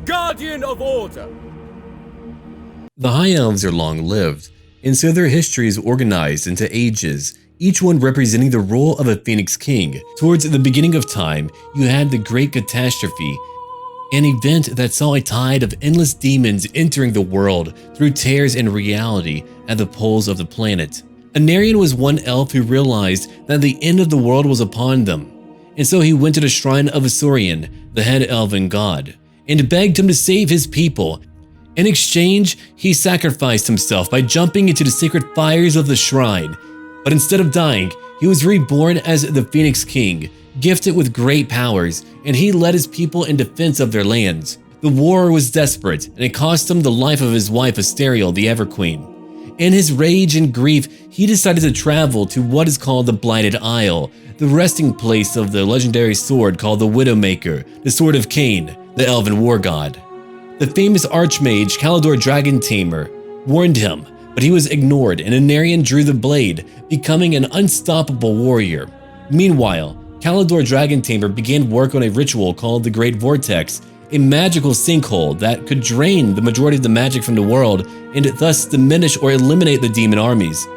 guardian of order. The High Elves are long-lived, and so their history is organized into ages, each one representing the role of a Phoenix King. Towards the beginning of time, you had the Great Catastrophe, an event that saw a tide of endless demons entering the world through tears in reality at the poles of the planet. Anarion was one elf who realized that the end of the world was upon them, and so he went to the shrine of Asurien, the head elven god, and begged him to save his people. In exchange, he sacrificed himself by jumping into the sacred fires of the shrine, but instead of dying, he was reborn as the Phoenix King, gifted with great powers, and he led his people in defense of their lands. The war was desperate, and it cost him the life of his wife Asteriel, the Everqueen. In his rage and grief, he decided to travel to what is called the Blighted Isle, the resting place of the legendary sword called the Widowmaker, the Sword of Cain, the elven war god. The famous archmage Kalidor Dragon Tamer warned him, but he was ignored, and Anarion drew the blade, becoming an unstoppable warrior. Meanwhile, Kalidor Dragon Tamer began work on a ritual called the Great Vortex, a magical sinkhole that could drain the majority of the magic from the world and thus diminish or eliminate the demon armies.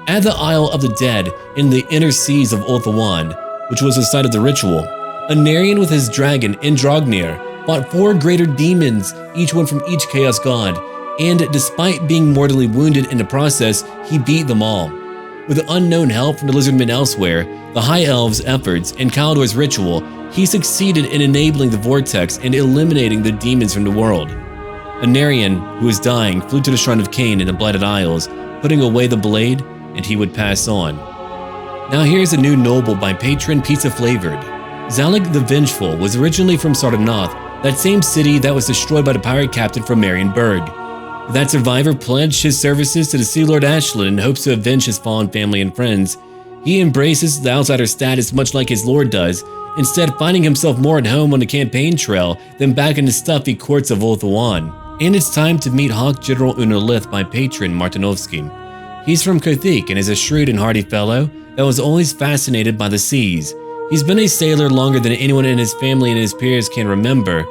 At the Isle of the Dead in the inner seas of Ulthuan, which was the site of the ritual, Anarion with his dragon Indrognir fought 4 greater demons, each one from each chaos god, and despite being mortally wounded in the process, he beat them all. With unknown help from the lizardmen elsewhere, the High Elves' efforts, and Kalidor's ritual, he succeeded in enabling the vortex and eliminating the demons from the world. Anarion, who was dying, flew to the Shrine of Cain in the Blighted Isles, putting away the blade, and he would pass on. Now here's a new noble by patron Pizza Flavored. Zalek the Vengeful was originally from Sardonath, that same city that was destroyed by the pirate captain from Marienburg. That survivor pledged his services to the Sea Lord Aislinn in hopes to avenge his fallen family and friends. He embraces the outsider status much like his lord does, instead finding himself more at home on the campaign trail than back in the stuffy courts of Ulthuan. And it's time to meet Hawk General Unalith by patron Martinovsky. He's from Cothique and is a shrewd and hardy fellow that was always fascinated by the seas. He's been a sailor longer than anyone in his family and his peers can remember.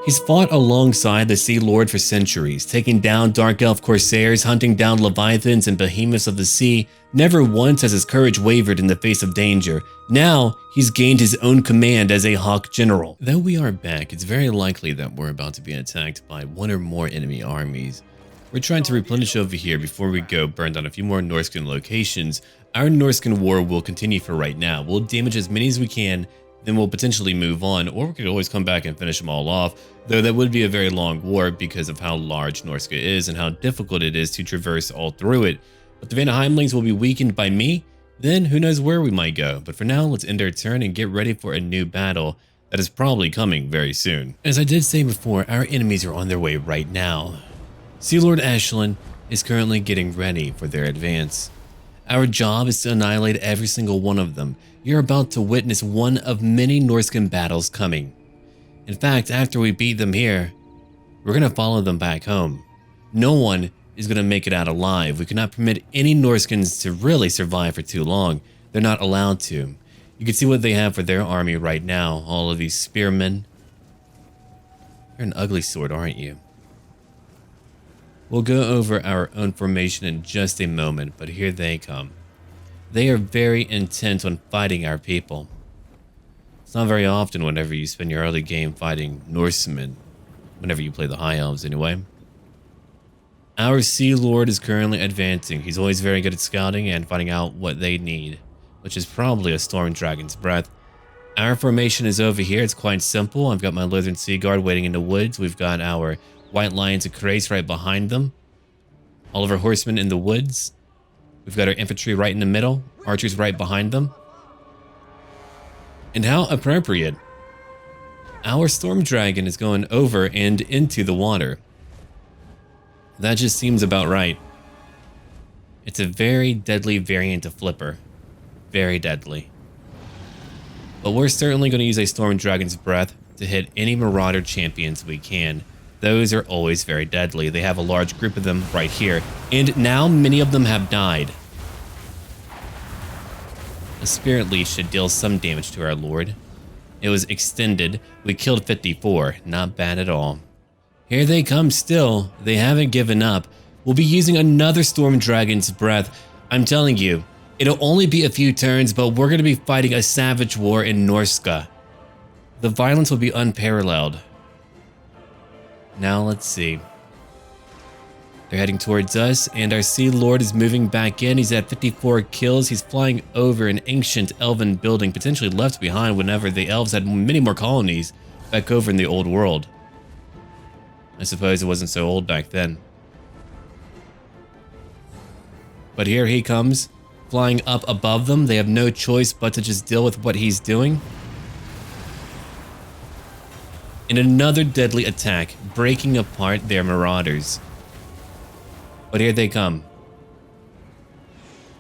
He's fought alongside the Sea Lord for centuries, taking down Dark Elf corsairs, hunting down leviathans and behemoths of the sea. Never once has his courage wavered in the face of danger. Now, he's gained his own command as a Hawk General. Though we are back, it's very likely that we're about to be attacked by one or more enemy armies. We're trying to replenish over here before we go burn down a few more NORSCAN locations. Our NORSCAN war will continue for right now. We'll damage as many as we can, then we'll potentially move on, or we could always come back and finish them all off, though that would be a very long war because of how large Norske is and how difficult it is to traverse all through it. But the Vanaheimlings will be weakened by me, then who knows where we might go. But for now, let's end our turn and get ready for a new battle that is probably coming very soon. As I did say before, our enemies are on their way right now. Sea Lord Aislinn is currently getting ready for their advance. Our job is to annihilate every single one of them. You're about to witness one of many NORSCAN battles coming. In fact, after we beat them here, we're going to follow them back home. No one is going to make it out alive. We cannot permit any NORSCANs to really survive for too long. They're not allowed to. You can see what they have for their army right now. All of these spearmen. You're an ugly sword, aren't you? We'll go over our own formation in just a moment, but here they come. They are very intent on fighting our people. It's not very often whenever you spend your early game fighting Norsemen, whenever you play the High Elves anyway. Our Sea Lord is currently advancing. He's always very good at scouting and finding out what they need, which is probably a Storm Dragon's Breath. Our formation is over here. It's quite simple. I've got my Lizard Sea Guard waiting in the woods. We've got our White Lions of Crace right behind them. All of our horsemen in the woods. We've got our infantry right in the middle. Archers right behind them. And how appropriate. Our Storm Dragon is going over and into the water. That just seems about right. It's a very deadly variant of Flipper. Very deadly. But we're certainly going to use a Storm Dragon's Breath to hit any Marauder champions we can. Those are always very deadly. They have a large group of them right here. And now many of them have died. A Spirit Leech should deal some damage to our Lord. It was extended. We killed 54. Not bad at all. Here they come still. They haven't given up. We'll be using another Storm Dragon's Breath. I'm telling you, it'll only be a few turns, but we're going to be fighting a savage war in Norske. The violence will be unparalleled. Now let's see. They're heading towards us, and our Sea Lord is moving back in. He's at 54 kills. He's flying over an ancient elven building, potentially left behind whenever the elves had many more colonies back over in the old world. I suppose it wasn't so old back then. But here he comes, flying up above them. They have no choice but to just deal with what he's doing. In another deadly attack, breaking apart their marauders. But here they come.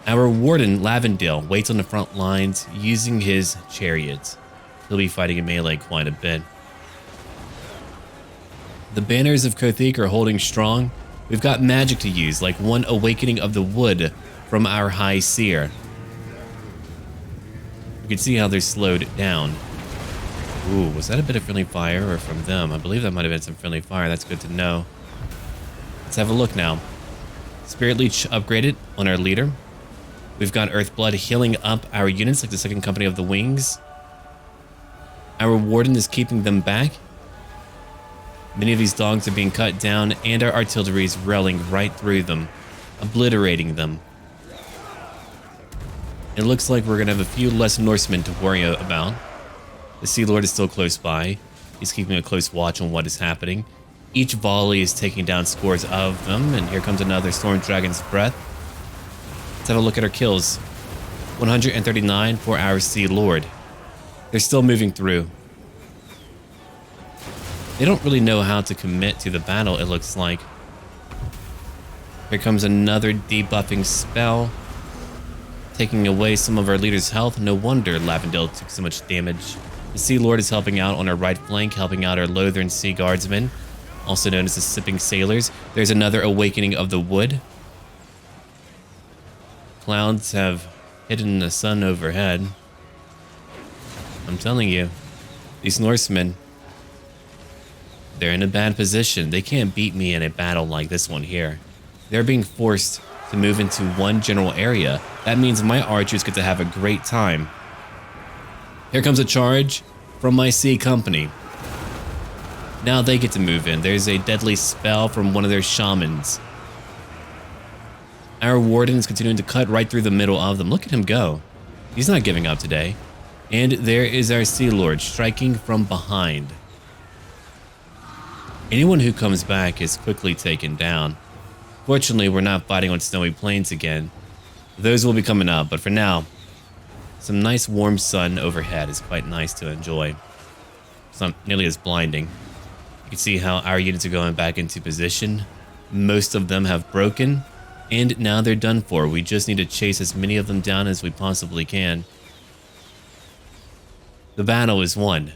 Our Warden, Lavendale, waits on the front lines using his chariots. He'll be fighting in melee quite a bit. The banners of Cothique are holding strong. We've got magic to use, like one Awakening of the Wood from our High Seer. You can see how they're slowed down. Ooh, was that a bit of friendly fire or from them? I believe that might have been some friendly fire. That's good to know. Let's have a look now. Spirit Leech upgraded on our leader. We've got Earthblood healing up our units like the Second Company of the Wings. Our Warden is keeping them back. Many of these dogs are being cut down, and our artillery is railing right through them, obliterating them. It looks like we're going to have a few less Norsemen to worry about. The Sea Lord is still close by. He's keeping a close watch on what is happening. Each volley is taking down scores of them, and here comes another Storm Dragon's Breath. Let's have a look at our kills. 139 for our Sea Lord. They're still moving through. They don't really know how to commit to the battle, it looks like. Here comes another debuffing spell, taking away some of our leader's health. No wonder Lavendale took so much damage. The Sea Lord is helping out on our right flank, helping out our Lothern Sea Guardsmen, also known as the Sipping Sailors. There's another Awakening of the Wood. Clouds have hidden the sun overhead. I'm telling you, these Norsemen, they're in a bad position. They can't beat me in a battle like this one here. They're being forced to move into one general area. That means my archers get to have a great time. Here comes a charge from my Sea Company. Now they get to move in. There's a deadly spell from one of their shamans. Our Warden is continuing to cut right through the middle of them. Look at him go. He's not giving up today. And there is our Sea Lord striking from behind. Anyone who comes back is quickly taken down. Fortunately, we're not fighting on snowy plains again. Those will be coming up, but for now, some nice warm sun overhead is quite nice to enjoy. It's not nearly as blinding. You can see how our units are going back into position. Most of them have broken, and now they're done for. We just need to chase as many of them down as we possibly can. The battle is won,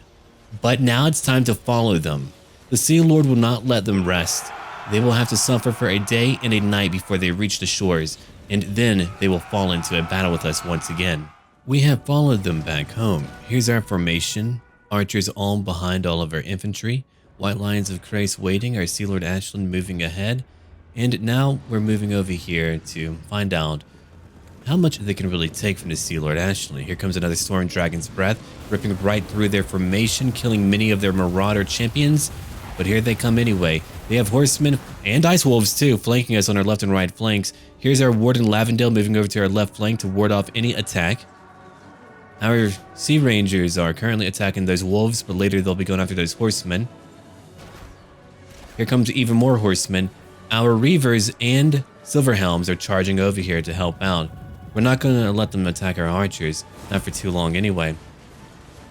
but now it's time to follow them. The Sea Lord will not let them rest. They will have to suffer for a day and a night before they reach the shores, and then they will fall into a battle with us once again. We have followed them back home. Here's our formation. Archers all behind all of our infantry. White lines of Christ waiting, our Sea Lord Aislinn moving ahead. And now we're moving over here to find out how much they can really take from the Sea Lord Aislinn. Here comes another Storm Dragon's Breath, ripping right through their formation, killing many of their Marauder champions. But here they come anyway. They have horsemen and ice wolves too, flanking us on our left and right flanks. Here's our Warden Lavendale moving over to our left flank to ward off any attack. Our Sea Rangers are currently attacking those wolves, but later they'll be going after those horsemen. Here comes even more horsemen. Our Reavers and Silverhelms are charging over here to help out. We're not going to let them attack our archers, not for too long anyway.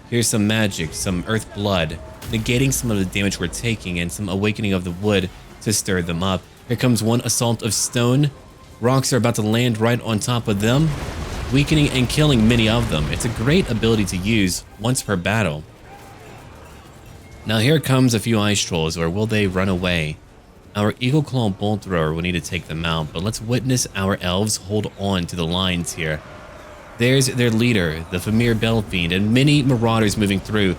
Here's some magic, some earth blood, negating some of the damage we're taking, and some Awakening of the Wood to stir them up. Here comes one Assault of Stone. Rocks are about to land right on top of them, weakening and killing many of them. It's a great ability to use once per battle. Now here comes a few Ice Trolls, or will they run away? Our Eagle Claw Bolt Thrower will need to take them out, but let's witness our Elves hold on to the lines here. There's their leader, the Famir Belfiend, and many Marauders moving through.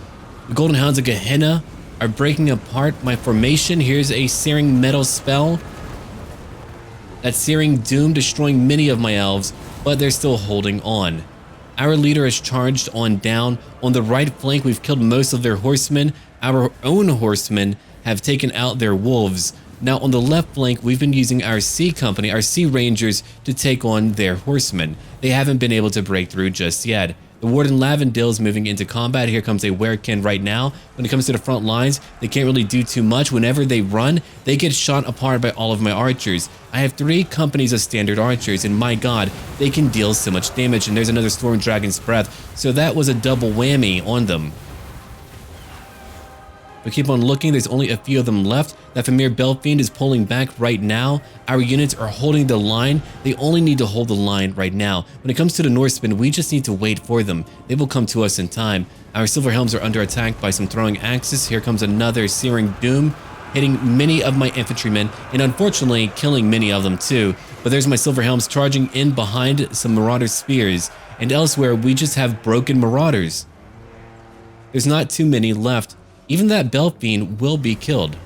The Golden Hounds of Gehenna are breaking apart my formation. Here's a Searing Metal spell. That Searing Doom destroying many of my elves, but they're still holding on. Our leader has charged on down. On the right flank, we've killed most of their horsemen. Our own horsemen have taken out their wolves. Now on the left flank, we've been using our C company, our C Rangers, to take on their horsemen. They haven't been able to break through just yet. The Warden Lavendale is moving into combat. Here comes a Werekin right now. When it comes to the front lines, they can't really do too much. Whenever they run, they get shot apart by all of my archers. I have 3 companies of standard archers, and my god, they can deal so much damage. And there's another Storm Dragon's Breath, so that was a double whammy on them. But keep on looking, there's only a few of them left. That Famir Belfiend is pulling back right now. Our units are holding the line. They only need to hold the line right now. When it comes to the Norsemen, we just need to wait for them. They will come to us in time. Our Silver Helms are under attack by some throwing axes. Here comes another Searing Doom, hitting many of my infantrymen, and unfortunately killing many of them too. But there's my Silver Helms charging in behind some Marauder Spears. And elsewhere, we just have broken Marauders. There's not too many left. Even that Belfiend will be killed.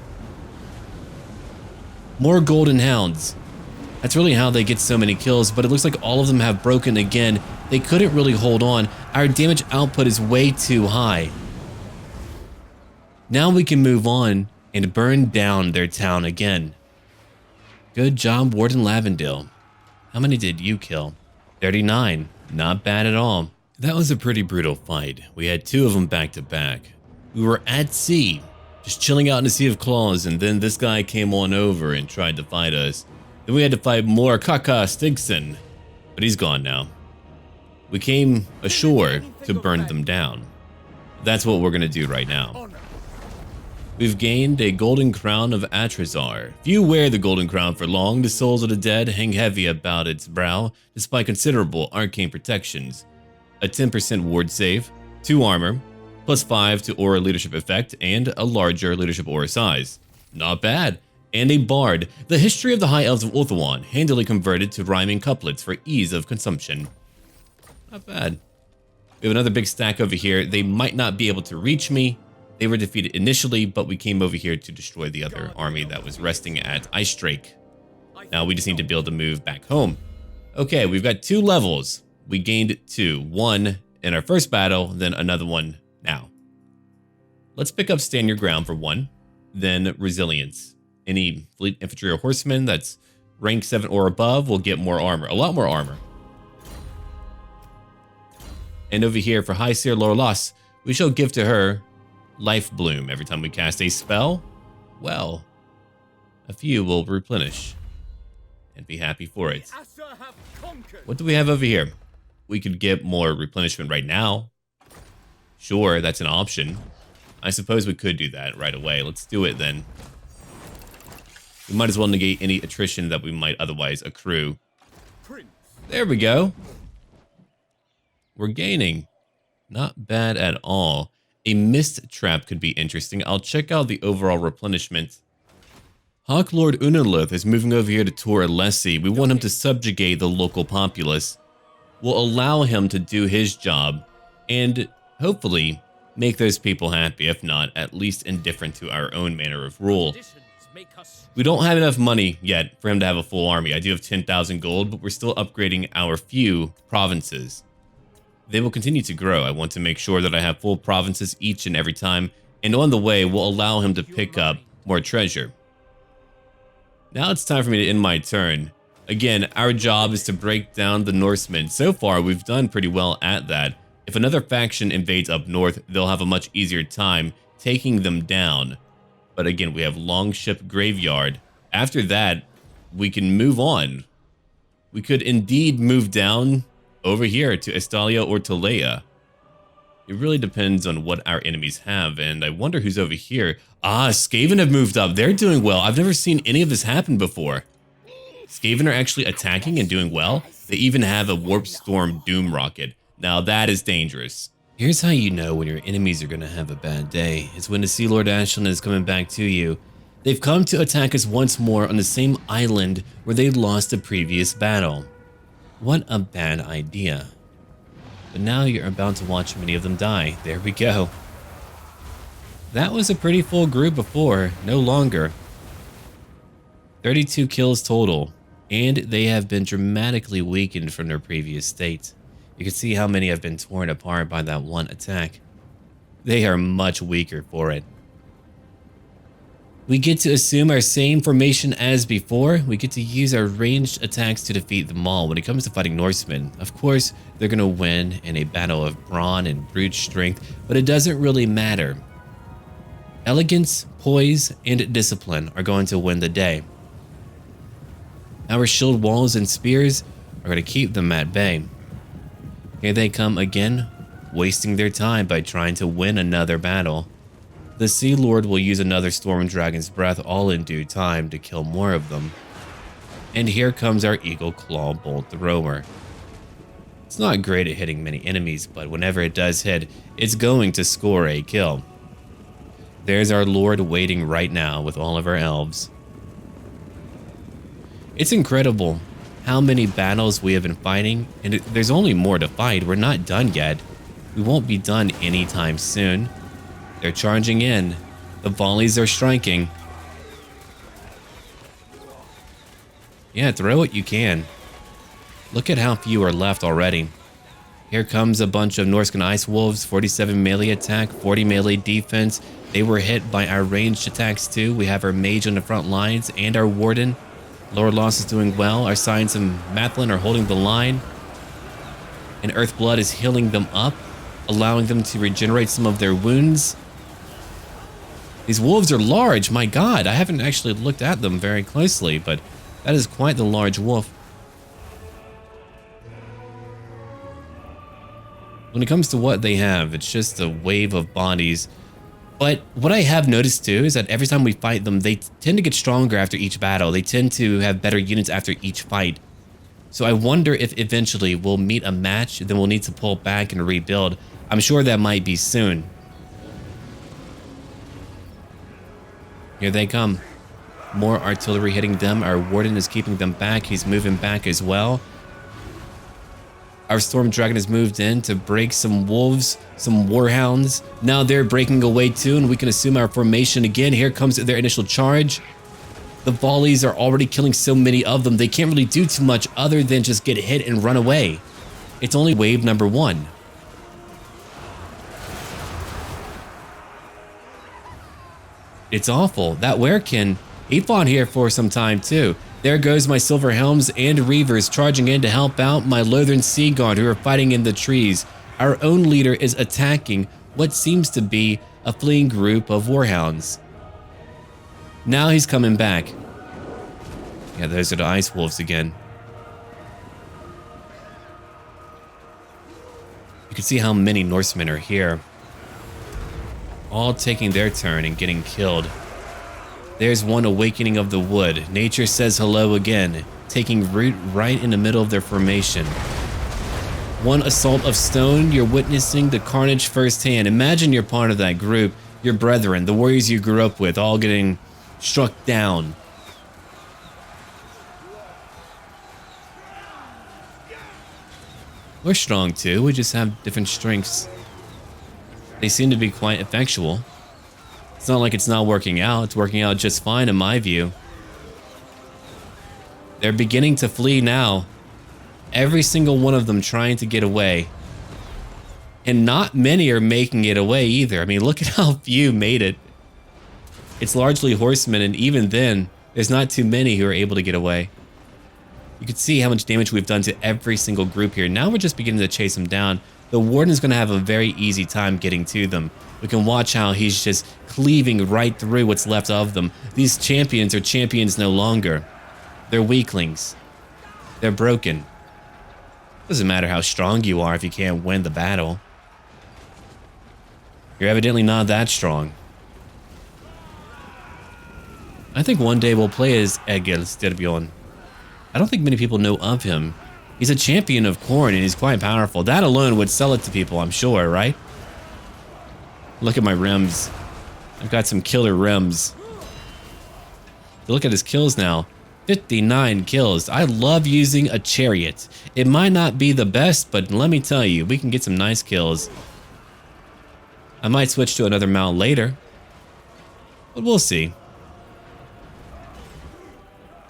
More Golden Hounds. That's really how they get so many kills, but it looks like all of them have broken again. They couldn't really hold on. Our damage output is way too high. Now we can move on and burn down their town again. Good job, Warden Lavendale. How many did you kill? 39. Not bad at all. That was a pretty brutal fight. We had 2 of them back to back. We were at sea, just chilling out in a sea of claws, and then this guy came on over and tried to fight us. Then we had to fight more Kaka Stigson, but he's gone now. We came ashore to burn them down. That's what we're gonna do right now. We've gained a golden crown of Atrazar. Few wear the golden crown for long. The souls of the dead hang heavy about its brow, despite considerable arcane protections. A 10% ward save, 2 armor, +5 to aura leadership effect, and a larger leadership aura size. Not bad. And a bard. The history of the High Elves of Ulthuan, handily converted to rhyming couplets for ease of consumption. Not bad. We have another big stack over here. They might not be able to reach me. They were defeated initially, but we came over here to destroy the other army that was resting at Ice Drake. Now we just need to be able to move back home. Okay, we've got 2 levels. We gained 2. 1 in our first battle, then another one now. Let's pick up Stand Your Ground for 1, then Resilience. Any fleet infantry or horsemen that's rank 7 or above will get more armor, a lot more armor. And over here for High Seer Lorlas, we shall give to her Life Bloom every time we cast a spell. Well, a few will replenish and be happy for it. What do we have over here? We could get more replenishment right now. Sure, that's an option. I suppose we could do that right away. Let's do it then. We might as well negate any attrition that we might otherwise accrue. There we go. We're gaining. Not bad at all. A mist trap could be interesting. I'll check out the overall replenishment. Hawk Lord Unalith is moving over here to Tor Alessi. We want him to subjugate the local populace. We'll allow him to do his job and hopefully make those people happy, if not at least indifferent to our own manner of rule. We don't have enough money yet for him to have a full army. I do have 10,000 gold, but we're still upgrading our few provinces. They will continue to grow. I want to make sure that I have full provinces each and every time, and on the way, we'll allow him to pick up more treasure. Now it's time for me to end my turn. Again, our job is to break down the Norsemen. So far, we've done pretty well at that. If another faction invades up north, they'll have a much easier time taking them down. But again, we have Longship Graveyard. After that, we can move on. We could indeed move down over here to Estalia or Talea. It really depends on what our enemies have, and I wonder who's over here. Ah, Skaven have moved up. They're doing well. I've never seen any of this happen before. Skaven are actually attacking and doing well. They even have a Warp Storm Doom rocket. Now that is dangerous. Here's how you know when your enemies are gonna have a bad day. It's when the Sea Lord Aislinn is coming back to you. They've come to attack us once more on the same island where they lost the previous battle. What a bad idea. But now you're about to watch many of them die. There we go. That was a pretty full group before, no longer. 32 kills total, and they have been dramatically weakened from their previous state. You can see how many have been torn apart by that one attack. They are much weaker for it. We get to assume our same formation as before. We get to use our ranged attacks to defeat them all. When it comes to fighting Norsemen, of course, they're going to win in a battle of brawn and brute strength, but it doesn't really matter. Elegance, poise, and discipline are going to win the day. Our shield walls and spears are going to keep them at bay. Here they come again, wasting their time by trying to win another battle. The Sea Lord will use another Storm Dragon's Breath all in due time to kill more of them. And here comes our Eagle Claw Bolt Thrower. It's not great at hitting many enemies, but whenever it does hit, it's going to score a kill. There's our Lord waiting right now with all of our elves. It's incredible how many battles we have been fighting, and there's only more to fight. We're not done yet. We won't be done anytime soon. They're charging in. The volleys are striking. Yeah, throw what you can. Look at how few are left already. Here comes a bunch of NORSCAN Ice Wolves, 47 melee attack, 40 melee defense. They were hit by our ranged attacks too. We have our mage on the front lines and our warden. Lord Loss is doing well. Our Science and Mathlin are holding the line. And Earthblood is healing them up, allowing them to regenerate some of their wounds. These wolves are large, my god. I haven't actually looked at them very closely, but that is quite the large wolf. When it comes to what they have, it's just a wave of bodies. But what I have noticed too is that every time we fight them, they tend to get stronger after each battle. They tend to have better units after each fight. So I wonder if eventually we'll meet a match, then we'll need to pull back and rebuild. I'm sure that might be soon. Here they come. More artillery hitting them. Our warden is keeping them back. He's moving back as well. Our Storm Dragon has moved in to break some wolves, some warhounds. Now they're breaking away too, and we can assume our formation again. Here comes their initial charge. The volleys are already killing so many of them. They can't really do too much other than just get hit and run away. It's only wave number 1. It's awful. That Werekin, he fought here for some time too. There goes my Silver Helms and Reavers charging in to help out my Lothern Sea Guard who are fighting in the trees. Our own leader is attacking what seems to be a fleeing group of warhounds. Now he's coming back. Yeah, those are the Ice Wolves again. You can see how many Norsemen are here. All taking their turn and getting killed. There's one Awakening of the Wood. Nature says hello again, taking root right in the middle of their formation. One Assault of Stone, you're witnessing the carnage firsthand. Imagine you're part of that group, your brethren, the warriors you grew up with, all getting struck down. We're strong too, we just have different strengths. They seem to be quite effectual. It's not like it's not working out. It's working out just fine in my view. They're beginning to flee now. Every single one of them trying to get away. And not many are making it away either. I mean, look at how few made it. It's largely horsemen, and even then, there's not too many who are able to get away. You can see how much damage we've done to every single group here. Now we're just beginning to chase them down. The warden is going to have a very easy time getting to them. We can watch how he's just cleaving right through what's left of them. These champions are champions no longer. They're weaklings. They're broken. Doesn't matter how strong you are if you can't win the battle. You're evidently not that strong. I think one day we'll play as Egil Styrbjorn. I don't think many people know of him. He's a champion of Khorne and he's quite powerful. That alone would sell it to people, I'm sure, right? Look at my rims. I've got some killer rims. Look at his kills now. 59 kills. I love using a chariot. It might not be the best, but let me tell you, we can get some nice kills. I might switch to another mount later. but we'll see.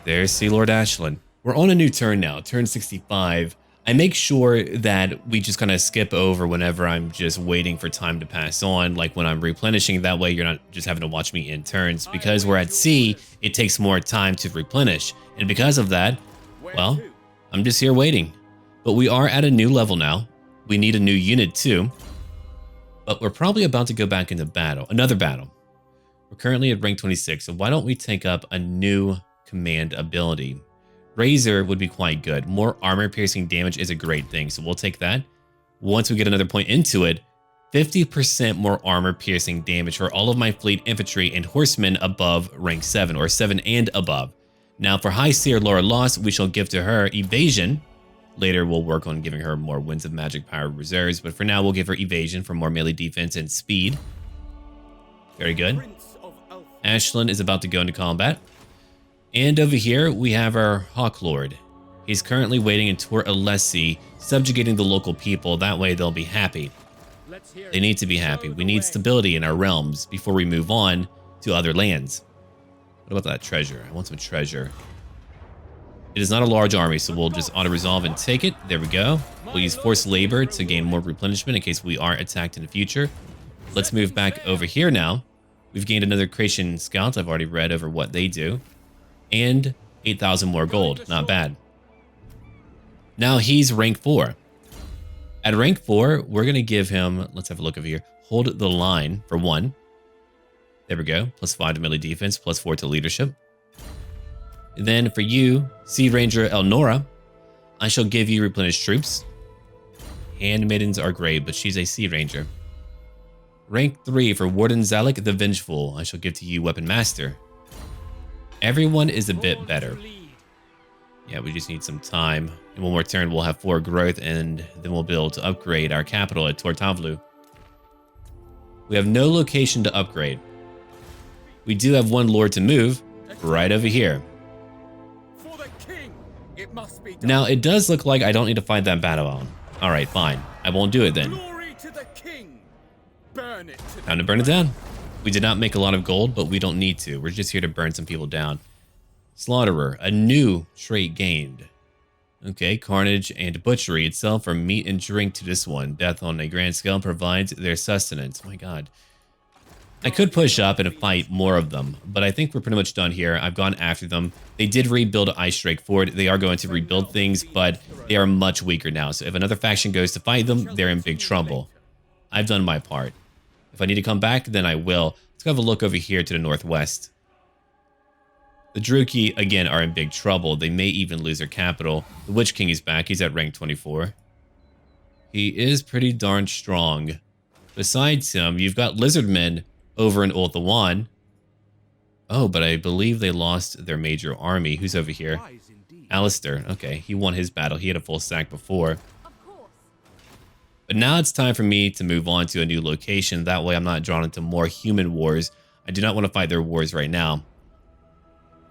There's Lord Aislinn. We're on a new turn now, turn 65. I make sure that we just kind of skip over whenever I'm just waiting for time to pass on, like when I'm replenishing. That way you're not just having to watch me in turns. Because we're at sea, it takes more time to replenish. And because of that, well, I'm just here waiting. But we are at a new level now. We need a new unit too. But we're probably about to go back into battle, another battle. We're currently at rank 26, so why don't we take up a new command ability? Razor would be quite good. More armor piercing damage is a great thing, so we'll take that. Once we get another point into it, 50% more armor piercing damage for all of my fleet infantry and horsemen above rank 7 or 7 and above. Now for High Seer Laura Lost, we shall give to her evasion. Later we'll work on giving her more Winds of Magic Power reserves, but for now we'll give her evasion for more melee defense and speed. Very good. Aislinn is about to go into combat. And over here, we have our Hawk Lord. He's currently waiting in Tor Alessi, subjugating the local people. That way they'll be happy. They need to be happy. We need stability in our realms before we move on to other lands. What about that treasure? I want some treasure. It is not a large army, so we'll just auto-resolve and take it. There we go. We'll use forced labor to gain more replenishment in case we are attacked in the future. Let's move back over here now. We've gained another Creation Scout. I've already read over what they do. And 8,000 more gold. Not bad. Now he's rank 4. At rank 4, we're going to give him, let's have a look over here, hold the line for 1. There we go. +5 to melee defense, +4 to leadership. And then for you, Sea Ranger Elnora, I shall give you replenished troops. Handmaidens are great, but she's a Sea Ranger. Rank 3 for Warden Zalek the Vengeful, I shall give to you Weapon Master. Everyone is a bit better. Yeah, we just need some time. In one more turn, we'll have 4 growth, and then we'll be able to upgrade our capital at Tortavlu. We have no location to upgrade. We do have 1 lord to move, right over here. Now, it does look like I don't need to fight that battle on. Alright, fine. I won't do it then. Time to burn it down. We did not make a lot of gold, but we don't need to. We're just here to burn some people down. Slaughterer, a new trait gained. Okay, Carnage and Butchery itself from meat and drink to this one. Death on a grand scale provides their sustenance. My god. I could push up and fight more of them, but I think we're pretty much done here. I've gone after them. They did rebuild Ice Strike Fort. They are going to rebuild things, but they are much weaker now. So if another faction goes to fight them, they're in big trouble. I've done my part. If I need to come back, then I will. Let's go have a look over here to the northwest. The Druki, again, are in big trouble. They may even lose their capital. The Witch King is back. He's at rank 24. He is pretty darn strong. Besides him, you've got Lizardmen over in Ulthuan. Oh, but I believe they lost their major army. Who's over here? Alistair. Okay, he won his battle. He had a full sack before. But now it's time for me to move on to a new location. That way I'm not drawn into more human wars. I do not want to fight their wars right now.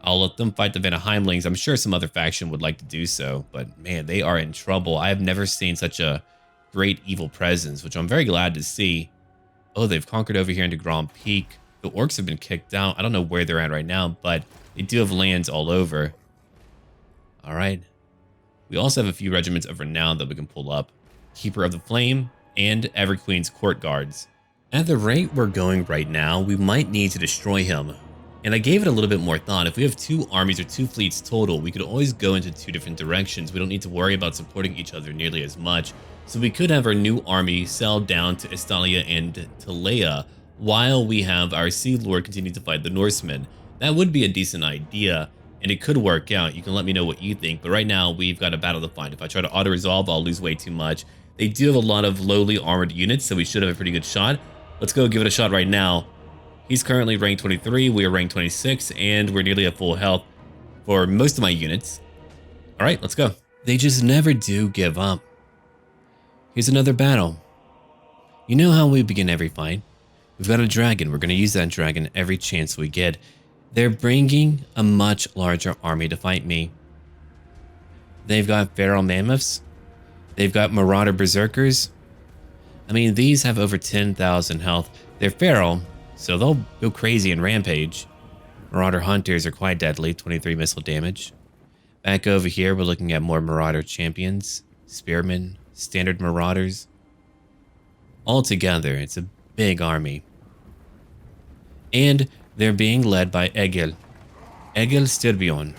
I'll let them fight the Vanaheimlings. I'm sure some other faction would like to do so. But man, they are in trouble. I have never seen such a great evil presence, which I'm very glad to see. Oh, they've conquered over here into Grand Peak. The orcs have been kicked out. I don't know where they're at right now, but they do have lands all over. All right. We also have a few regiments of renown that we can pull up. Keeper of the Flame, and Everqueen's Court Guards. At the rate we're going right now, we might need to destroy him. And I gave it a little bit more thought. If we have 2 armies or 2 fleets total, we could always go into 2 different directions. We don't need to worry about supporting each other nearly as much. So we could have our new army sail down to Estalia and Talea, while we have our Sea Lord continue to fight the Norsemen. That would be a decent idea, and it could work out. You can let me know what you think, but right now we've got a battle to fight. If I try to auto-resolve, I'll lose way too much. They do have a lot of lowly armored units, so we should have a pretty good shot. Let's go give it a shot right now. He's currently rank 23, we are rank 26, and we're nearly at full health for most of my units. All right, let's go. They just never do give up. Here's another battle. You know how we begin every fight. We've got a dragon. We're going to use that dragon every chance we get. They're bringing a much larger army to fight me. They've got feral mammoths. They've got marauder berserkers. I mean, these have over 10,000 health. They're feral, so they'll go crazy and rampage. Marauder Hunters are quite deadly, 23 missile damage. Back over here, we're looking at more Marauder Champions, Spearmen, Standard Marauders. All together, it's a big army. And they're being led by Egil Styrbjorn,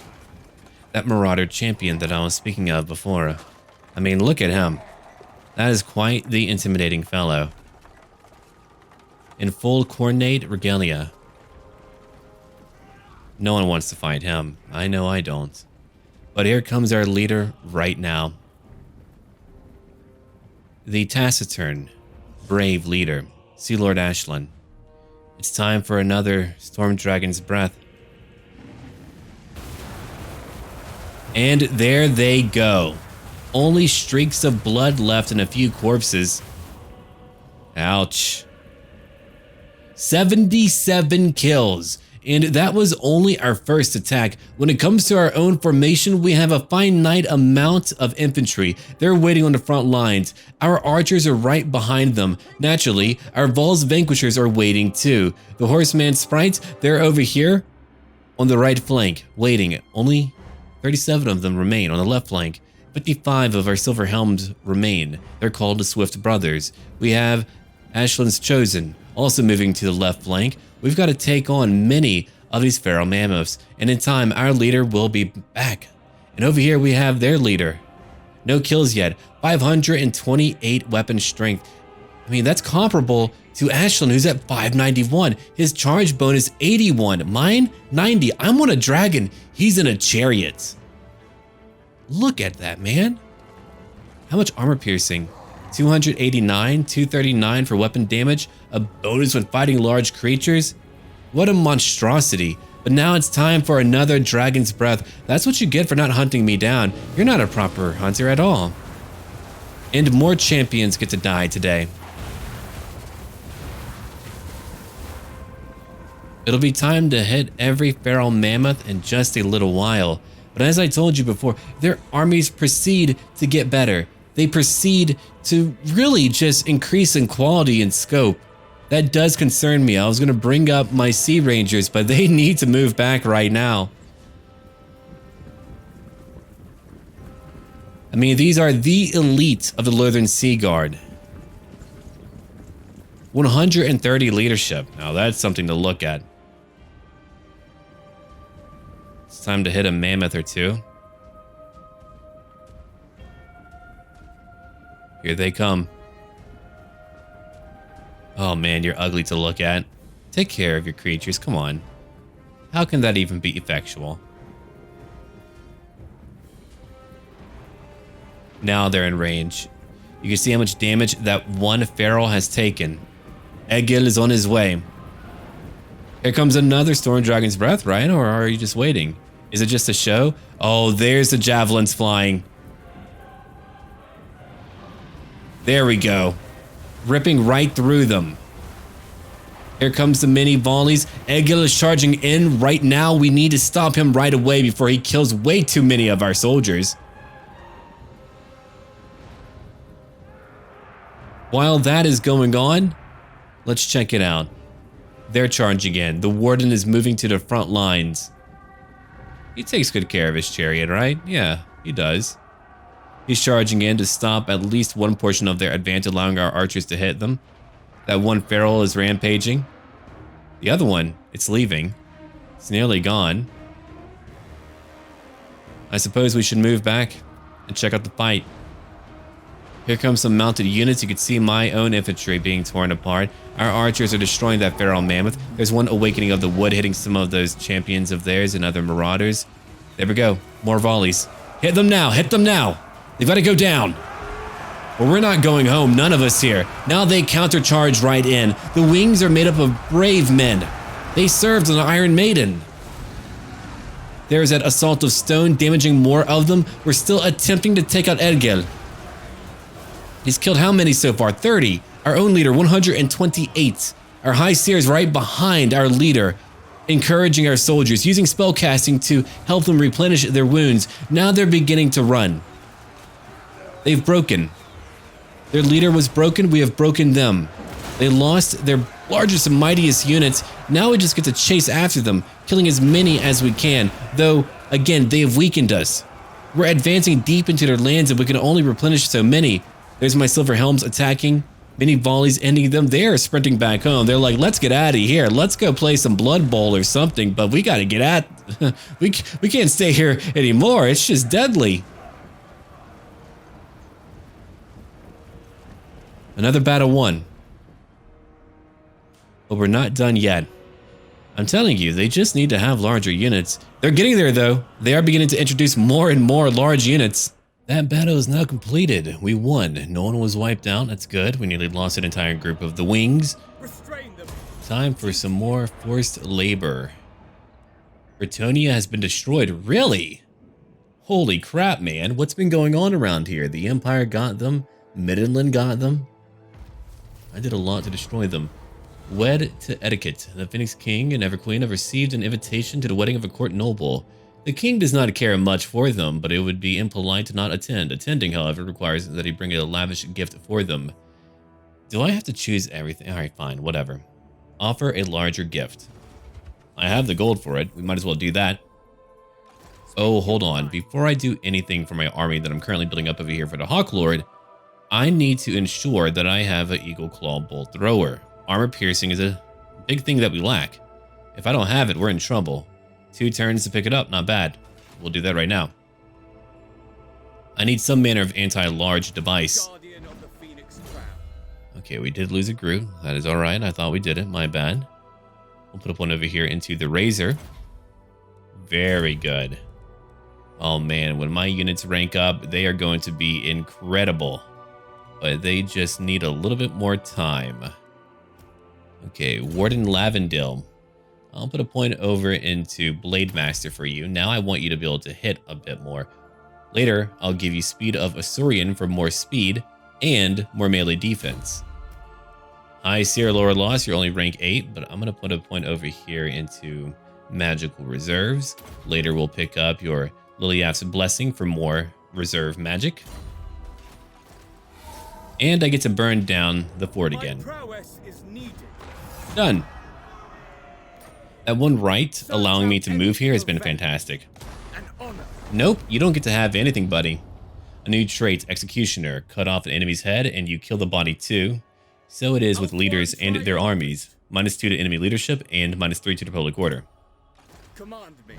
that Marauder Champion that I was speaking of before. I mean, look at him. That is quite the intimidating fellow. In full coordinate regalia. No one wants to fight him. I know I don't. But here comes our leader right now. The taciturn, brave leader, Sea Lord Aislinn. It's time for another Storm Dragon's Breath. And there they go. Only streaks of blood left and a few corpses. Ouch. 77 kills. And that was only our first attack. When it comes to our own formation, we have a finite amount of infantry. They're waiting on the front lines. Our archers are right behind them. Naturally, our Val's Vanquishers are waiting too. The Horseman Sprites, they're over here on the right flank, waiting. Only 37 of them remain on the left flank. 55 of our Silver Helms remain. They're called the Swift Brothers. We have Aislinn's Chosen, also moving to the left flank. We've got to take on many of these feral mammoths, and in time, our leader will be back. And over here, we have their leader. No kills yet, 528 weapon strength. I mean, that's comparable to Aislinn, who's at 591. His charge bonus, 81. Mine, 90. I'm on a dragon. He's in a chariot. Look at that, man. How much armor piercing? 289, 239 for weapon damage, a bonus when fighting large creatures. What a monstrosity. But now it's time for another Dragon's Breath. That's what you get for not hunting me down. You're not a proper hunter at all. And more champions get to die today. It'll be time to hit every feral mammoth in just a little while. But as I told you before, their armies proceed to get better. They proceed to really just increase in quality and scope. That does concern me. I was going to bring up my Sea Rangers, but they need to move back right now. I mean, these are the elite of the Northern Sea Guard. 130 leadership. Now that's something to look at. It's time to hit a mammoth or two. Here they come. Oh man, you're ugly to look at. Take care of your creatures, come on. How can that even be effectual? Now they're in range. You can see how much damage that one feral has taken. Egil is on his way. Here comes another Storm Dragon's Breath, right? Or are you just waiting? Is it just a show? Oh, there's the javelins flying. There we go. Ripping right through them. Here comes the mini volleys. Egil is charging in right now. We need to stop him right away before he kills way too many of our soldiers. While that is going on, let's check it out. They're charging in. The Warden is moving to the front lines. He takes good care of his chariot, right? Yeah, he does. He's charging in to stop at least one portion of their advance, allowing our archers to hit them. That one feral is rampaging. The other one, it's leaving. It's nearly gone. I suppose we should move back and check out the fight. Here comes some mounted units. You can see my own infantry being torn apart. Our archers are destroying that feral mammoth. There's one awakening of the wood hitting some of those champions of theirs and other marauders. There we go. More volleys. Hit them now. Hit them now. They've got to go down. Well, we're not going home, none of us here. Now they countercharge right in. The wings are made up of brave men. They served an Iron Maiden. There's that assault of stone, damaging more of them. We're still attempting to take out Egil. He's killed how many so far? 30. Our own leader, 128. Our High Seer is right behind our leader, encouraging our soldiers, using spellcasting to help them replenish their wounds. Now they're beginning to run. They've broken. Their leader was broken, we have broken them. They lost their largest and mightiest units. Now we just get to chase after them, killing as many as we can. Though, again, they have weakened us. We're advancing deep into their lands and we can only replenish so many. There's my silver helms attacking. Many volleys ending them. They're sprinting back home. They're like, let's get out of here. Let's go play some Blood Bowl or something, but we gotta get out. we can't stay here anymore. It's just deadly. Another battle won. But we're not done yet. I'm telling you, they just need to have larger units. They're getting there though. They are beginning to introduce more and more large units. That battle is now completed. We won. No one was wiped out. That's good. We nearly lost an entire group of the wings. Time for some more forced labor. Britonia has been destroyed. Really? Holy crap, man. What's been going on around here? The Empire got them. Midland got them. I did a lot to destroy them. Wed to etiquette. The Phoenix King and Everqueen have received an invitation to the wedding of a court noble. The king does not care much for them, but it would be impolite to not attend. Attending, however, requires that he bring a lavish gift for them. Do I have to choose everything? Alright, fine, whatever. Offer a larger gift. I have the gold for it. We might as well do that. Oh, hold on. Before I do anything for my army that I'm currently building up over here for the Hawk Lord, I need to ensure that I have an Eagle Claw Bolt Thrower. Armor piercing is a big thing that we lack. If I don't have it, we're in trouble. 2 turns to pick it up, not bad. We'll do that right now. I need some manner of anti-large device. Okay, we did lose a Groot. That is alright. I thought we did it. My bad. We'll put up one over here into the Razor. Very good. Oh man, when my units rank up, they are going to be incredible. But they just need a little bit more time. Okay, Warden Lavendale. I'll put a point over into Blade Master for you. Now I want you to be able to hit a bit more. Later, I'll give you Speed of Asuryan for more speed and more melee defense. High Sierra Lower Loss, you're only rank 8, but I'm going to put a point over here into Magical Reserves. Later, we'll pick up your Liliath's Blessing for more reserve magic. And I get to burn down the fort again. Done. That one right allowing me to move here has been fantastic. Nope, you don't get to have anything, buddy. A new trait, Executioner. Cut off an enemy's head and you kill the body too. So it is with leaders and their armies. -2 to enemy leadership and -3 to the public order. Command me.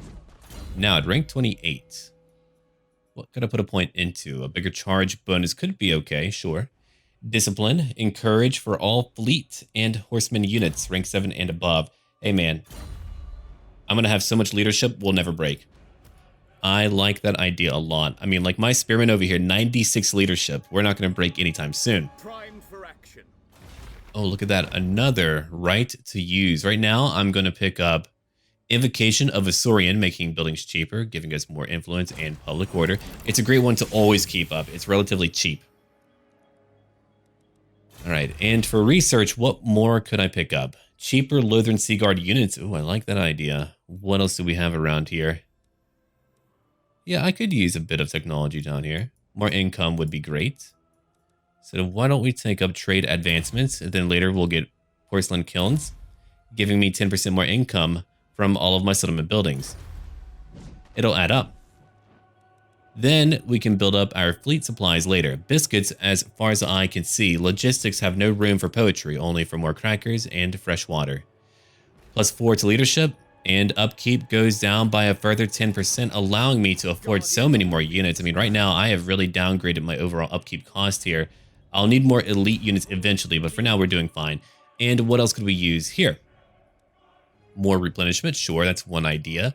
Now at rank 28. What could I put a point into? A bigger charge bonus could be okay, sure. Discipline, encourage for all fleet and horseman units, rank 7 and above. Hey man, I'm gonna have so much leadership, we'll never break. I like that idea a lot. I mean, like my spearmen over here, 96 leadership. We're not gonna break anytime soon. Primed for action. Oh, look at that, another right to use. Right now, I'm gonna pick up Invocation of Asuryan, making buildings cheaper, giving us more influence and public order. It's a great one to always keep up. It's relatively cheap. All right, and for research, what more could I pick up? Cheaper Lothern Sea Guard units. Ooh, I like that idea. What else do we have around here? Yeah, I could use a bit of technology down here. More income would be great. So why don't we take up trade advancements, and then later we'll get porcelain kilns, giving me 10% more income from all of my settlement buildings. It'll add up. Then we can build up our fleet supplies later. Biscuits, as far as the eye can see. Logistics have no room for poetry, only for more crackers and fresh water. +4 to leadership, and upkeep goes down by a further 10%, allowing me to afford so many more units. I mean, right now I have really downgraded my overall upkeep cost here. I'll need more elite units eventually, but for now we're doing fine. And what else could we use here? More replenishment, sure, that's one idea.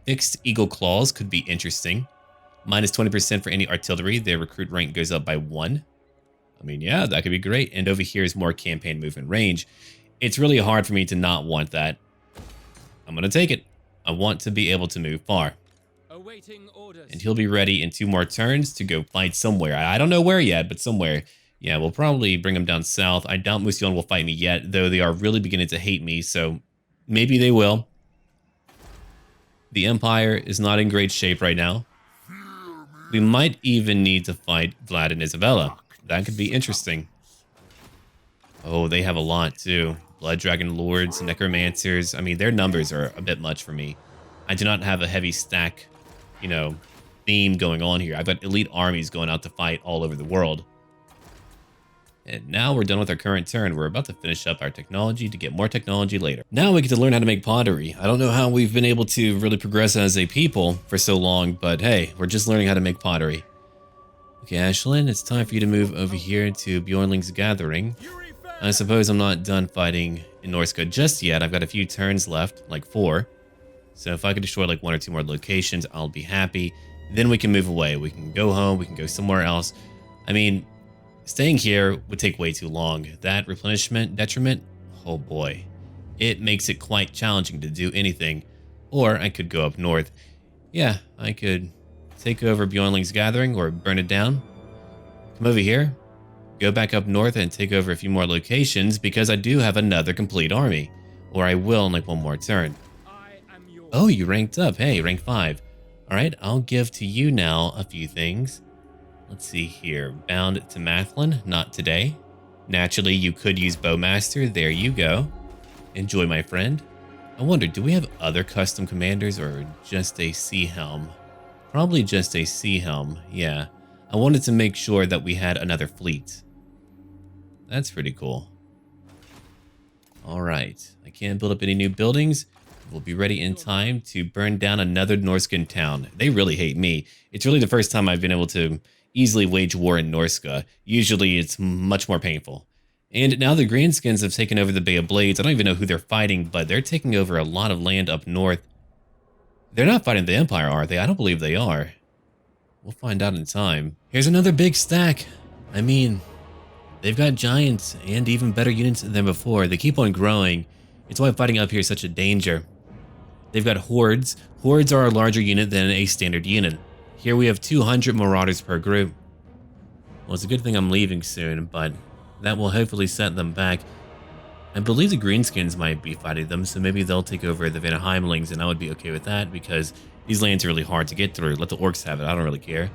Fixed Eagle Claws could be interesting. -20% for any artillery. Their recruit rank goes up by 1. I mean, yeah, that could be great. And over here is more campaign movement range. It's really hard for me to not want that. I'm going to take it. I want to be able to move far. Awaiting orders. And he'll be ready in 2 more turns to go fight somewhere. I don't know where yet, but somewhere. Yeah, we'll probably bring him down south. I doubt Musion will fight me yet, though they are really beginning to hate me, so maybe they will. The Empire is not in great shape right now. We might even need to fight Vlad and Isabella. That could be interesting. Oh, they have a lot too. Blood Dragon Lords, Necromancers. I mean, their numbers are a bit much for me. I do not have a heavy stack, you know, theme going on here. I've got elite armies going out to fight all over the world. And now we're done with our current turn. We're about to finish up our technology to get more technology later. Now we get to learn how to make pottery. I don't know how we've been able to really progress as a people for so long, but hey, we're just learning how to make pottery. Okay, Aislinn, it's time for you to move over here to Bjornling's Gathering. I suppose I'm not done fighting in Norske just yet. I've got a few turns left, like 4. So if I could destroy like 1 or 2 more locations, I'll be happy. Then we can move away. We can go home. We can go somewhere else. I mean, staying here would take way too long. That replenishment detriment, oh boy. It makes it quite challenging to do anything. Or I could go up north. Yeah, I could take over Bjornling's Gathering or burn it down. Come over here. Go back up north and take over a few more locations because I do have another complete army. Or I will in like 1 more turn. Oh, you ranked up. Hey, rank 5. Alright, I'll give to you now a few things. Let's see here. Bound to Mathlin, not today. Naturally, you could use Bowmaster. There you go. Enjoy, my friend. I wonder, do we have other custom commanders or just a Sea Helm? Probably just a Sea Helm, yeah. I wanted to make sure that we had another fleet. That's pretty cool. Alright, I can't build up any new buildings. We'll be ready in time to burn down another Norscan town. They really hate me. It's really the first time I've been able to easily wage war in Norske. Usually it's much more painful. And now the Greenskins have taken over the Bay of Blades. I don't even know who they're fighting, but they're taking over a lot of land up north. They're not fighting the Empire, are they? I don't believe they are. We'll find out in time. Here's another big stack. I mean, they've got giants and even better units than before. They keep on growing. It's why fighting up here is such a danger. They've got hordes. Hordes are a larger unit than a standard unit. Here we have 200 marauders per group. Well, it's a good thing I'm leaving soon, but that will hopefully set them back. I believe the Greenskins might be fighting them, so maybe they'll take over the Vanaheimlings, and I would be okay with that because these lands are really hard to get through. Let the orcs have it. I don't really care.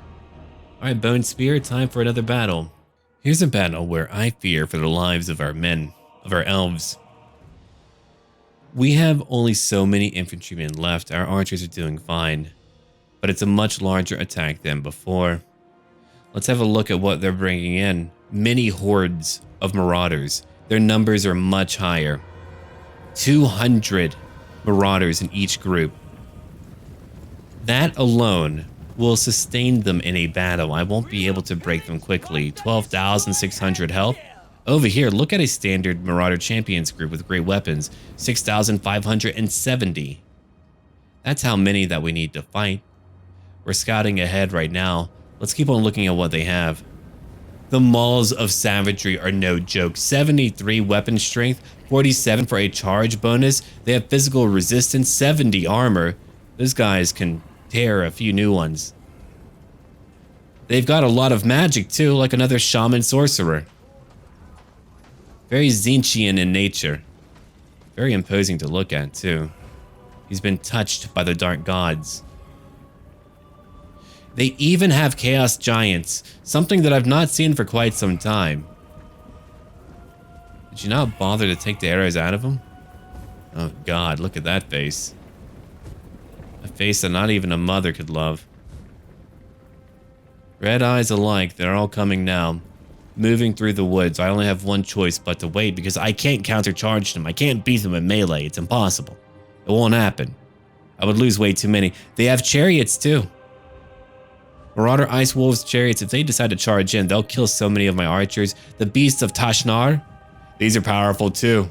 Alright, Bone Spear, time for another battle. Here's a battle where I fear for the lives of our men, of our elves. We have only so many infantrymen left. Our archers are doing fine, but it's a much larger attack than before. Let's have a look at what they're bringing in. Many hordes of marauders. Their numbers are much higher. 200 marauders in each group. That alone will sustain them in a battle. I won't be able to break them quickly. 12,600 health. Over here, look at a standard Marauder Champions group with great weapons. 6,570. That's how many that we need to fight. We're scouting ahead right now. Let's keep on looking at what they have. The Mauls of Savagery are no joke. 73 weapon strength, 47 for a charge bonus. They have physical resistance, 70 armor. Those guys can tear a few new ones. They've got a lot of magic too, like another shaman sorcerer. Very Zinchian in nature. Very imposing to look at too. He's been touched by the dark gods. They even have chaos giants, something that I've not seen for quite some time. Did you not bother to take the arrows out of him? Oh god, look at that face. A face that not even a mother could love. Red eyes alike, they're all coming now. Moving through the woods. I only have one choice but to wait because I can't countercharge them. I can't beat them in melee. It's impossible. It won't happen. I would lose way too many. They have chariots too. Marauder Ice Wolves chariots, if they decide to charge in, they'll kill so many of my archers. The Beasts of Tashnar, these are powerful too.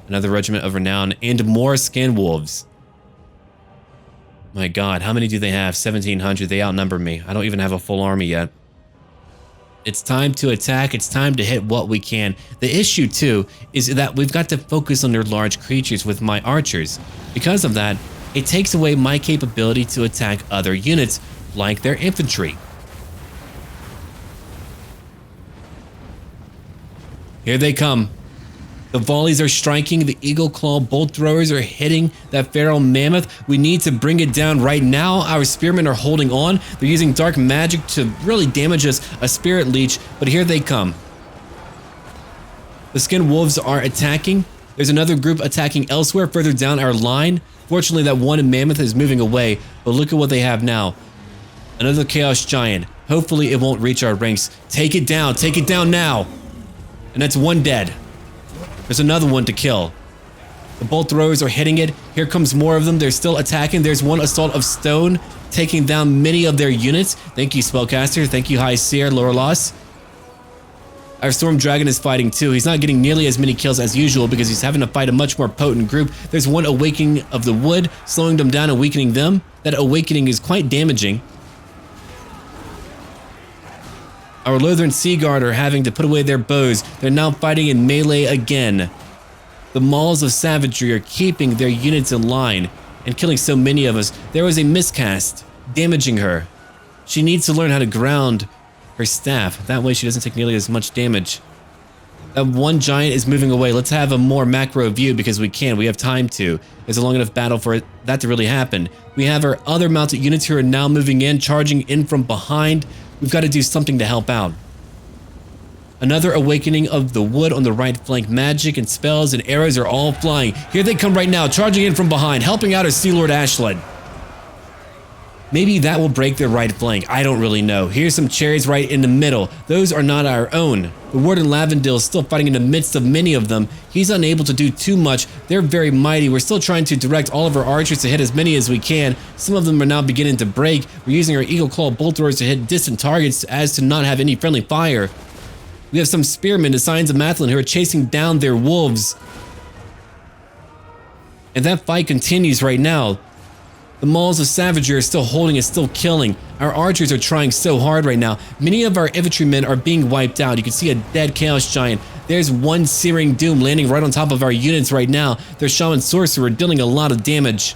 Another regiment of renown and more skin wolves. My god, how many do they have? 1,700. They outnumber me. I don't even have a full army yet. It's time to attack. It's time to hit what we can. The issue, too, is that we've got to focus on their large creatures with my archers. Because of that, it takes away my capability to attack other units, like their infantry. Here they come. The volleys are striking. The eagle claw bolt throwers are hitting that feral mammoth. We need to bring it down right now. Our spearmen are holding on. They're using dark magic to really damage us, a spirit leech, but here they come. The skin wolves are attacking. There's another group attacking elsewhere further down our line. Fortunately, that one mammoth is moving away, but look at what they have now. Another chaos giant. Hopefully it won't reach our ranks. Take it down now. And that's one dead. There's another one to kill. The bolt throwers are hitting it. Here comes more of them. They're still attacking. There's one assault of stone taking down many of their units. Thank you, Spellcaster. Thank you, High Seer, Lorlos. Our Storm Dragon is fighting too. He's not getting nearly as many kills as usual because he's having to fight a much more potent group. There's one awakening of the wood, slowing them down and weakening them. That awakening is quite damaging. Our Lothern Sea Guard are having to put away their bows. They're now fighting in melee again. The Mauls of Savagery are keeping their units in line and killing so many of us. There was a miscast, damaging her. She needs to learn how to ground her staff. That way she doesn't take nearly as much damage. That one giant is moving away. Let's have a more macro view because we can. We have time to. There's a long enough battle for that to really happen. We have our other mounted units who are now moving in, charging in from behind. We've got to do something to help out. Another awakening of the wood on the right flank. Magic and spells and arrows are all flying. Here they come right now, charging in from behind, helping out our Sea Lord Aislinn. Maybe that will break their right flank. I don't really know. Here's some chariots right in the middle. Those are not our own. The Warden Lavendale is still fighting in the midst of many of them. He's unable to do too much. They're very mighty. We're still trying to direct all of our archers to hit as many as we can. Some of them are now beginning to break. We're using our Eagle Claw bolt throwers to hit distant targets as to not have any friendly fire. We have some spearmen, the Signs of Mathlin, who are chasing down their wolves. And that fight continues right now. The Mauls of Savagery are still holding and still killing. Our archers are trying so hard right now. Many of our infantrymen are being wiped out. You can see a dead Chaos Giant. There's one Searing Doom landing right on top of our units right now. Their Shaman Sorcerer dealing a lot of damage.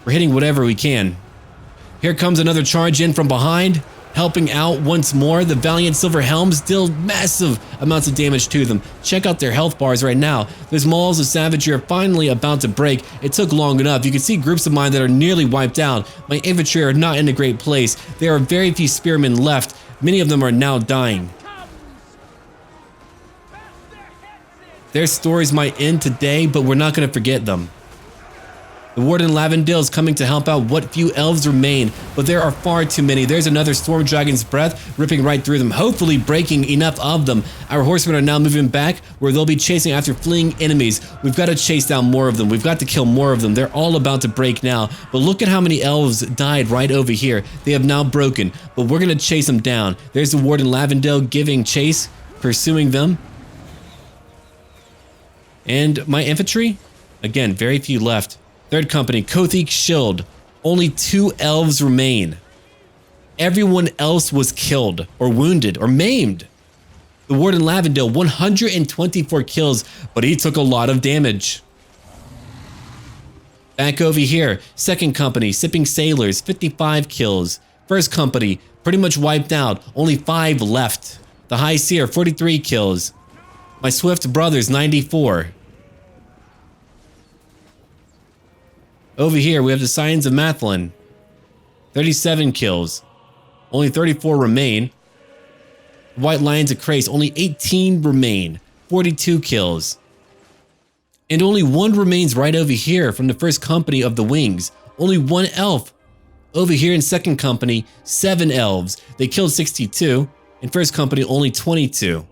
We're hitting whatever we can. Here comes another charge in from behind. Helping out once more. The Valiant Silver Helms deal massive amounts of damage to them. Check out their health bars right now. Those Mauls of Savagery are finally about to break. It took long enough. You can see groups of mine that are nearly wiped out. My infantry are not in a great place. There are very few spearmen left. Many of them are now dying. Their stories might end today, but we're not going to forget them. The Warden Lavendale is coming to help out what few elves remain, but there are far too many. There's another Storm Dragon's Breath ripping right through them, hopefully breaking enough of them. Our horsemen are now moving back where they'll be chasing after fleeing enemies. We've got to chase down more of them. We've got to kill more of them. They're all about to break now, but look at how many elves died right over here. They have now broken, but we're going to chase them down. There's the Warden Lavendale giving chase, pursuing them. And my infantry? Again, very few left. Third Company, Cothique Shield. Only 2 elves remain. Everyone else was killed, or wounded, or maimed. The Warden Lavendale, 124 kills, but he took a lot of damage. Back over here, Second Company, Sipping Sailors, 55 kills. First Company, pretty much wiped out, only 5 left. The High Seer, 43 kills. My Swift Brothers, 94. Over here, we have the Signs of Mathlin. 37 kills. Only 34 remain. White Lions of Crace, only 18 remain. 42 kills. And only 1 remains right over here from the First Company of the Wings. Only 1 elf. Over here in Second Company, 7 elves. They killed 62. In First Company, only 22.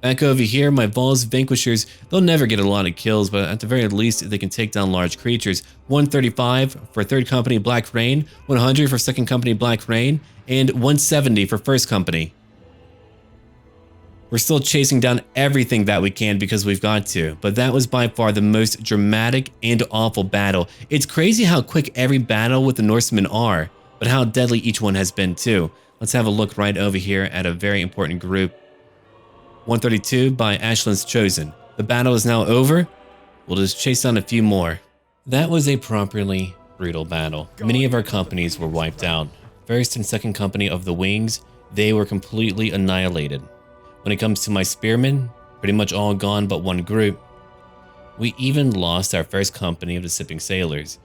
Back over here, my Val's Vanquishers, they'll never get a lot of kills, but at the very least, they can take down large creatures. 135 for Third Company Black Rain, 100 for Second Company Black Rain, and 170 for First Company. We're still chasing down everything that we can because we've got to, but that was by far the most dramatic and awful battle. It's crazy how quick every battle with the Norsemen are, but how deadly each one has been too. Let's have a look right over here at a very important group. 132 by Aislinn's Chosen. The battle is now over. We'll just chase down a few more. That was a properly brutal battle. Many of our companies were wiped out. First and Second Company of the Wings, they were completely annihilated. When it comes to my spearmen, pretty much all gone but one group. We even lost our First Company of the Sipping Sailors.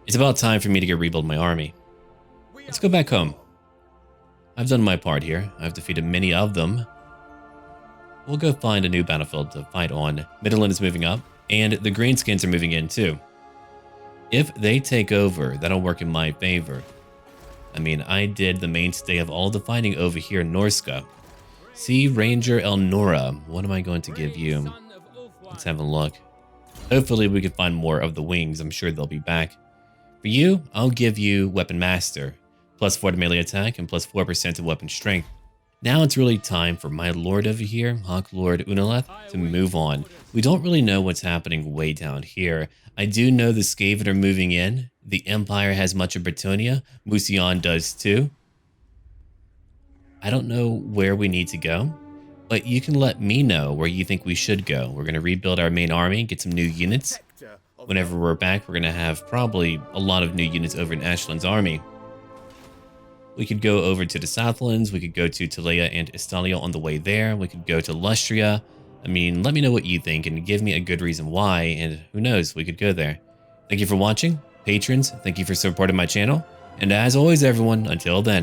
It's about time for me to go rebuild my army. Let's go back home. I've done my part here. I've defeated many of them. we'll go find a new battlefield to fight on. Midland is moving up, and the Greenskins are moving in too. If they take over, that'll work in my favor. I mean, I did the mainstay of all the fighting over here in Norske. Sea Ranger Elnora, what am I going to give you? Let's have a look. Hopefully we can find more of the wings. I'm sure they'll be back. For you, I'll give you Weapon Master. +4 to melee attack and +4% to weapon strength. Now it's really time for my lord over here, Hawk Lord Unaleth, to move on. We don't really know what's happening way down here. I do know the Skaven are moving in. The Empire has much of Bretonnia. Musion does too. I don't know where we need to go, but you can let me know where you think we should go. We're going to rebuild our main army, get some new units. Whenever we're back, we're going to have probably a lot of new units over in Ashland's army. We could go over to the Southlands. We could go to Talea and Estalia on the way there. We could go to Lustria. I mean, let me know what you think and give me a good reason why, and who knows, we could go there. Thank you for watching. Patrons, thank you for supporting my channel. And as always, everyone, until then.